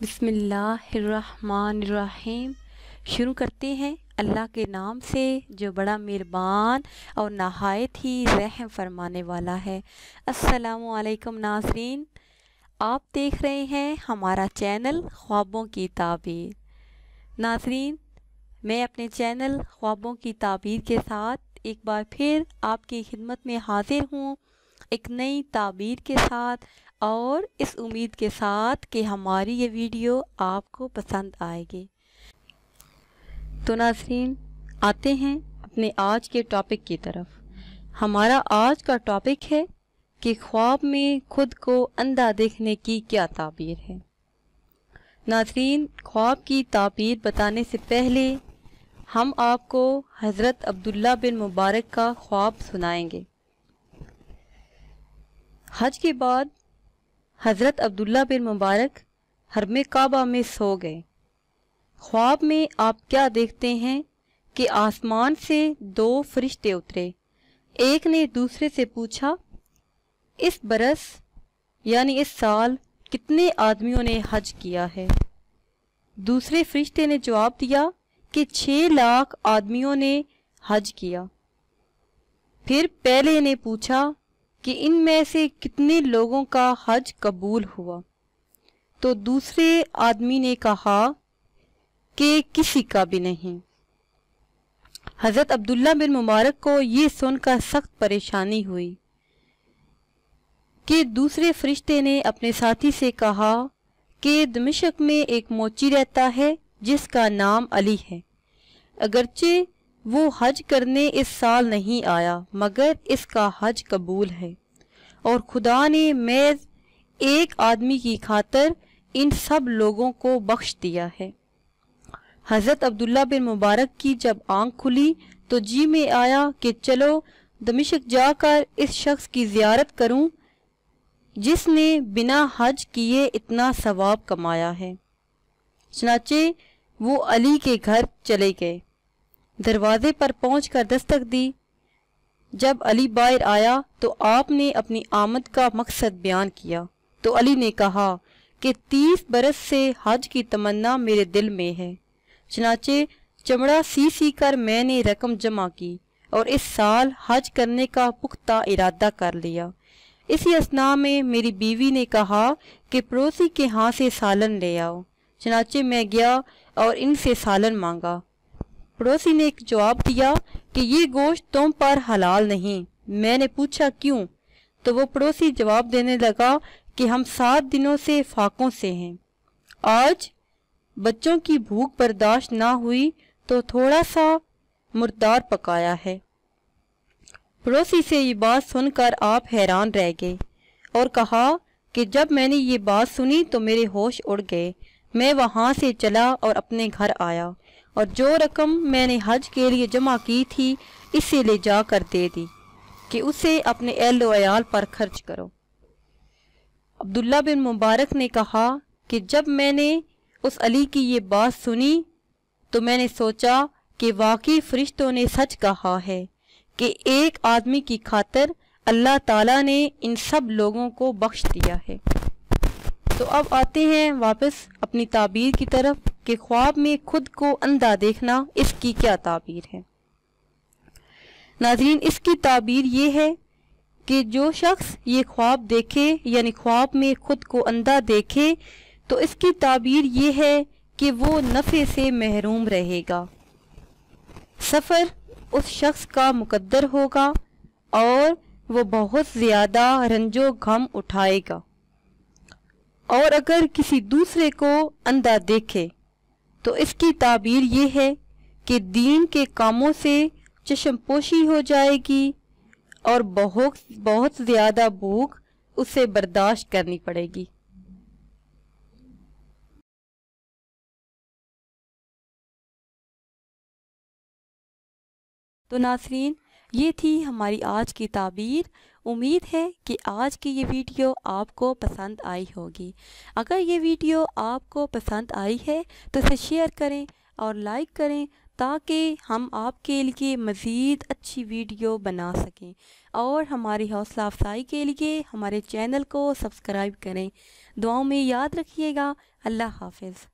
بسم اللہ الرحمن الرحیم۔ شروع کرتے ہیں اللہ کے نام سے جو بڑا مہربان اور نہایت ہی رحم فرمانے والا ہے۔ السلام علیکم ناظرین، آپ دیکھ رہے ہیں ہمارا چینل خوابوں کی تعبیر۔ ناظرین، میں اپنے چینل خوابوں کی تعبیر کے ساتھ ایک بار پھر آپ کی خدمت میں حاضر ہوں، ایک نئی تعبیر کے ساتھ، اور اس امید کے ساتھ کہ ہماری یہ ویڈیو آپ کو پسند آئے گی۔ تو ناظرین، آتے ہیں اپنے آج کے ٹاپک کی طرف۔ ہمارا آج کا ٹاپک ہے کہ خواب میں خود کو اندھا دیکھنے کی کیا تعبیر ہے۔ ناظرین، خواب کی تعبیر بتانے سے پہلے ہم آپ کو حضرت عبداللہ بن مبارک کا خواب سنائیں گے۔ حج کے بعد حضرت عبداللہ بن مبارک حرم کعبہ میں سو گئے۔ خواب میں آپ کیا دیکھتے ہیں کہ آسمان سے دو فرشتے اترے۔ ایک نے دوسرے سے پوچھا، اس برس یعنی اس سال کتنے آدمیوں نے حج کیا ہے؟ دوسرے فرشتے نے جواب دیا کہ 6 لاکھ آدمیوں نے حج کیا۔ پھر پہلے نے پوچھا کہ ان میں سے کتنے لوگوں کا حج قبول ہوا؟ تو دوسرے آدمی نے کہا کہ کسی کا بھی نہیں۔ حضرت عبداللہ بن مبارک کو یہ سن کر سخت پریشانی ہوئی کہ دوسرے فرشتے نے اپنے ساتھی سے کہا کہ دمشق میں ایک موچی رہتا ہے جس کا نام علی ہے، اگرچہ وہ حج کرنے اس سال نہیں آیا مگر اس کا حج قبول ہے، اور خدا نے محض ایک آدمی کی خاطر ان سب لوگوں کو بخش دیا ہے۔ حضرت عبداللہ بن مبارک کی جب آنکھ کھلی تو جی میں آیا کہ چلو دمشق جا کر اس شخص کی زیارت کروں جس نے بنا حج کیے اتنا ثواب کمایا ہے۔ چنانچہ وہ علی کے گھر چلے گئے۔ دروازے پر پہنچ کر دستک دی۔ جب علی باہر آیا تو آپ نے اپنی آمد کا مقصد بیان کیا تو علی نے کہا کہ 30 برس سے حج کی تمنا میرے دل میں ہے، چنانچہ چمڑا سی کر میں نے رقم جمع کی اور اس سال حج کرنے کا پختہ ارادہ کر لیا۔ اسی اثناء میں میری بیوی نے کہا کہ پڑوسی کے ہاں سے سالن لے آؤ، چنانچہ میں گیا اور ان سے سالن مانگا۔ پڑوسی نے ایک جواب دیا کہ یہ گوشت تم پر حلال نہیں۔ میں نے پوچھا کیوں؟ تو وہ پڑوسی جواب دینے لگا کہ ہم 7 دنوں سے فاقوں سے ہیں، آج بچوں کی بھوک برداشت نہ ہوئی تو تھوڑا سا مردار پکایا ہے۔ پڑوسی سے یہ بات سن کر آپ حیران رہ گئے اور کہا کہ جب میں نے یہ بات سنی تو میرے ہوش اڑ گئے۔ میں وہاں سے چلا اور اپنے گھر آیا اور جو رقم میں نے حج کے لیے جمع کی تھی اسے لے جا کر دے دی کہ اسے اپنے اہل و عیال پر خرچ کرو۔ عبداللہ بن مبارک نے کہا کہ جب میں نے اس علی کی یہ بات سنی تو میں نے سوچا کہ واقعی فرشتوں نے سچ کہا ہے کہ ایک آدمی کی خاطر اللہ تعالیٰ نے ان سب لوگوں کو بخش دیا ہے۔ تو اب آتے ہیں واپس اپنی تعبیر کی طرف کہ خواب میں خود کو اندھا دیکھنا اس کی کیا تعبیر ہے۔ ناظرین، اس کی تعبیر یہ ہے کہ جو شخص یہ خواب دیکھے یعنی خواب میں خود کو اندھا دیکھے تو اس کی تعبیر یہ ہے کہ وہ نفع سے محروم رہے گا، سفر اس شخص کا مقدر ہوگا اور وہ بہت زیادہ رنج و غم اٹھائے گا، اور اگر کسی دوسرے کو اندھا دیکھے تو اس کی تعبیر یہ ہے کہ دین کے کاموں سے چشم پوشی ہو جائے گی اور بہت زیادہ بھوک اسے برداشت کرنی پڑے گی۔ تو ناظرین، یہ تھی ہماری آج کی تعبیر۔ امید ہے کہ آج کی یہ ویڈیو آپ کو پسند آئی ہوگی۔ اگر یہ ویڈیو آپ کو پسند آئی ہے تو اسے شیئر کریں اور لائک کریں تاکہ ہم آپ کے لیے مزید اچھی ویڈیو بنا سکیں، اور ہماری حوصلہ افزائی کے لیے ہمارے چینل کو سبسکرائب کریں۔ دعاؤں میں یاد رکھیے گا۔ اللہ حافظ۔